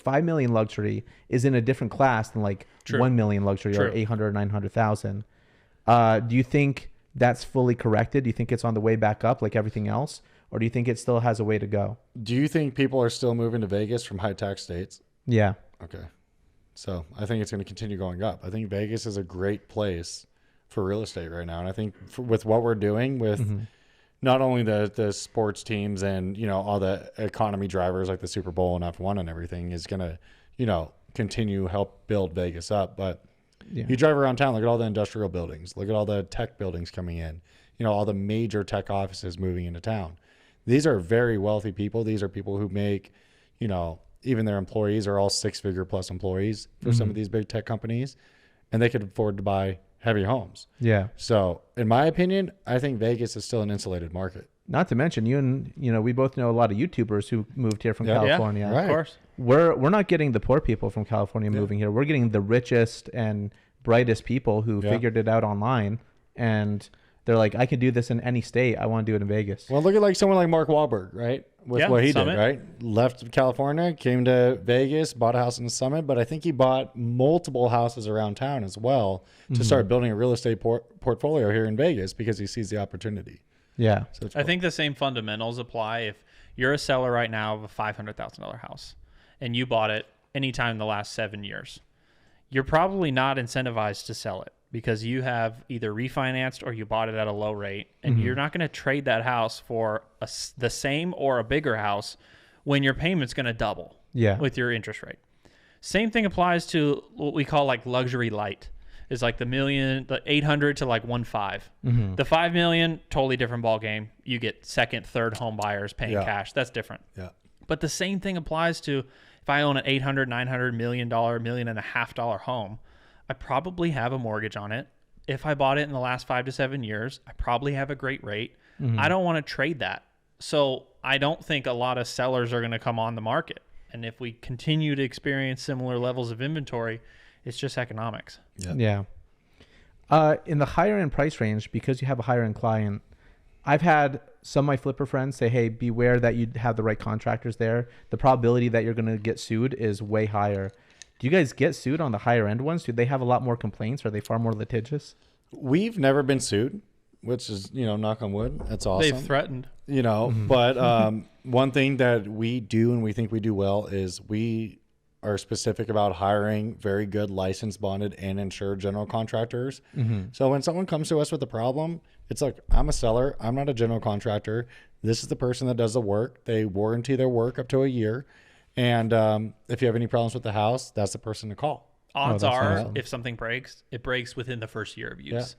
5 million luxury is in a different class than like True. 1 million luxury or 800 or 900,000. Do you think that's fully corrected? Do you think it's on the way back up like everything else? Or do you think it still has a way to go? Do you think people are still moving to Vegas from high tax states? Yeah. Okay. So I think it's going to continue going up. I think Vegas is a great place for real estate right now. And I think with what we're doing with not only the sports teams and, you know, all the economy drivers like the Super Bowl and F1 and everything is going to, you know, continue help build Vegas up. But you drive around town, look at all the industrial buildings, look at all the tech buildings coming in, you know, all the major tech offices moving into town. These are very wealthy people. These are people who make, you know, even their employees are all 6-figure plus employees for some of these big tech companies, and they could afford to buy heavy homes. Yeah. So in my opinion, I think Vegas is still an insulated market. Not to mention you know, we both know a lot of YouTubers who moved here from California. Yeah, right. Of course. We're not getting the poor people from California moving here. We're getting the richest and brightest people who figured it out online, and they're like, I can do this in any state. I want to do it in Vegas. Well, look at like someone like Mark Wahlberg, right? With what he Summit. did, right? Left California, came to Vegas, bought a house in the Summit, but I think he bought multiple houses around town as well to start building a real estate portfolio here in Vegas because he sees the opportunity. Yeah. So I think the same fundamentals apply. If you're a seller right now of a $500,000 house and you bought it anytime in the last 7 years, you're probably not incentivized to sell it because you have either refinanced or you bought it at a low rate, and you're not going to trade that house for the same or a bigger house when your payment's going to double with your interest rate. Same thing applies to what we call like luxury light. Is like the 800 to like 1.5. The 5 million, totally different ball game. You get second, third home buyers paying cash. That's different. Yeah. But the same thing applies to if I own an $800, $900 million, $1.5 million home, I probably have a mortgage on it. If I bought it in the last 5 to 7 years, I probably have a great rate. I don't want to trade that. So I don't think a lot of sellers are going to come on the market. And if we continue to experience similar levels of inventory, it's just economics. Yeah. In the higher end price range, because you have a higher end client, I've had some of my flipper friends say, hey, beware that you have the right contractors there. The probability that you're going to get sued is way higher. Do you guys get sued on the higher end ones? Do they have a lot more complaints? Are they far more litigious? We've never been sued, which is, you know, knock on wood. That's awesome. They've threatened. You know, but one thing that we do and we think we do well is we are specific about hiring very good licensed, bonded, and insured general contractors. So when someone comes to us with a problem, it's like, I'm a seller. I'm not a general contractor. This is the person that does the work. They warranty their work up to a year. And if you have any problems with the house, that's the person to call. Odds are, awesome. if something breaks, it breaks within the first year of use.